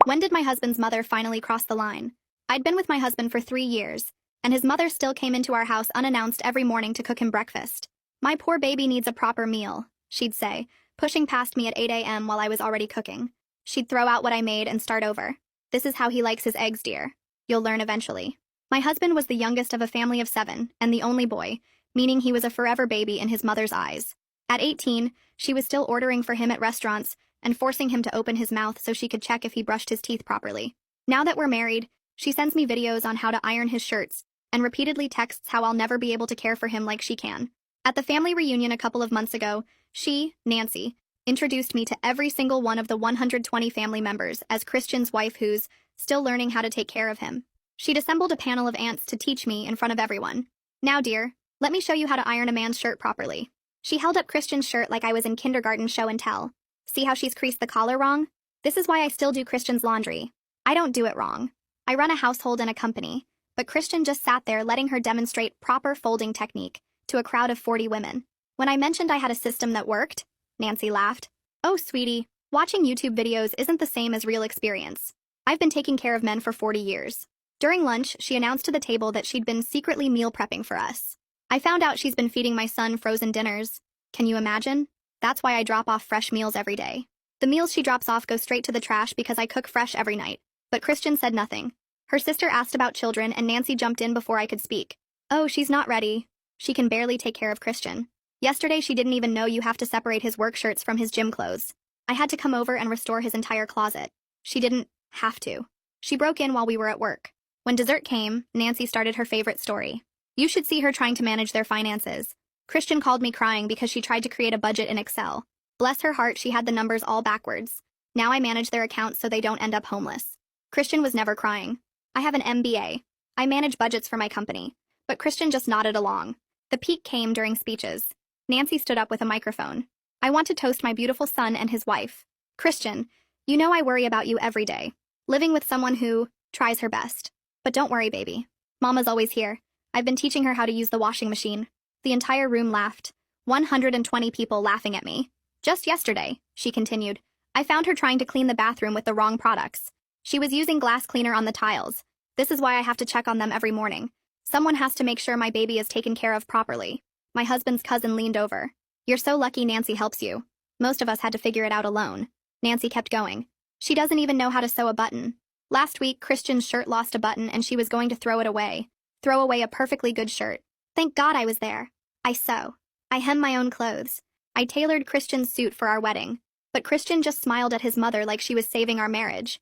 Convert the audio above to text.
When did my husband's mother finally cross the line? I'd been with my husband for 3 years, and his mother still came into our house unannounced every morning to cook him breakfast. My poor baby needs a proper meal, she'd say, pushing past me at 8 a.m. while I was already cooking. She'd throw out what I made and start over. This is how he likes his eggs, dear. You'll learn eventually. My husband was the youngest of a family of 7, and the only boy, meaning he was a forever baby in his mother's eyes. At 18, she was still ordering for him at restaurants and forcing him to open his mouth so she could check if he brushed his teeth properly. Now that we're married, she sends me videos on how to iron his shirts and repeatedly texts how I'll never be able to care for him like she can. At the family reunion a couple of months ago, she, Nancy, introduced me to every single one of the 120 family members as Christian's wife who's still learning how to take care of him. She'd assembled a panel of aunts to teach me in front of everyone. Now, dear, let me show you how to iron a man's shirt properly. She held up Christian's shirt like I was in kindergarten show and tell. See how she's creased the collar wrong? This is why I still do Christian's laundry. I don't do it wrong. I run a household and a company, but Christian just sat there letting her demonstrate proper folding technique to a crowd of 40 women. When I mentioned I had a system that worked, Nancy laughed. Oh, sweetie, watching YouTube videos isn't the same as real experience. I've been taking care of men for 40 years. During lunch, she announced to the table that she'd been secretly meal prepping for us. I found out she's been feeding my son frozen dinners. Can you imagine? That's why I drop off fresh meals every day. The meals she drops off go straight to the trash because I cook fresh every night. But Christian said nothing. Her sister asked about children and Nancy jumped in before I could speak. Oh, she's not ready. She can barely take care of Christian. Yesterday she didn't even know you have to separate his work shirts from his gym clothes. I had to come over and restore his entire closet. She didn't have to. She broke in while we were at work. When dessert came, Nancy started her favorite story. You should see her trying to manage their finances. Christian called me crying because she tried to create a budget in Excel. Bless her heart, she had the numbers all backwards. Now I manage their accounts so they don't end up homeless. Christian was never crying. I have an MBA. I manage budgets for my company. But Christian just nodded along. The peak came during speeches. Nancy stood up with a microphone. I want to toast my beautiful son and his wife. Christian, you know I worry about you every day. Living with someone who tries her best. But don't worry, baby. Mama's always here. I've been teaching her how to use the washing machine. The entire room laughed. 120 people laughing at me. Just yesterday, she continued, I found her trying to clean the bathroom with the wrong products. She was using glass cleaner on the tiles. This is why I have to check on them every morning. Someone has to make sure my baby is taken care of properly. My husband's cousin leaned over. You're so lucky Nancy helps you. Most of us had to figure it out alone. Nancy kept going. She doesn't even know how to sew a button. Last week, Christian's shirt lost a button and she was going to throw it away. Throw away a perfectly good shirt. Thank God I was there. I sew. I hem my own clothes. I tailored Christian's suit for our wedding. But Christian just smiled at his mother like she was saving our marriage.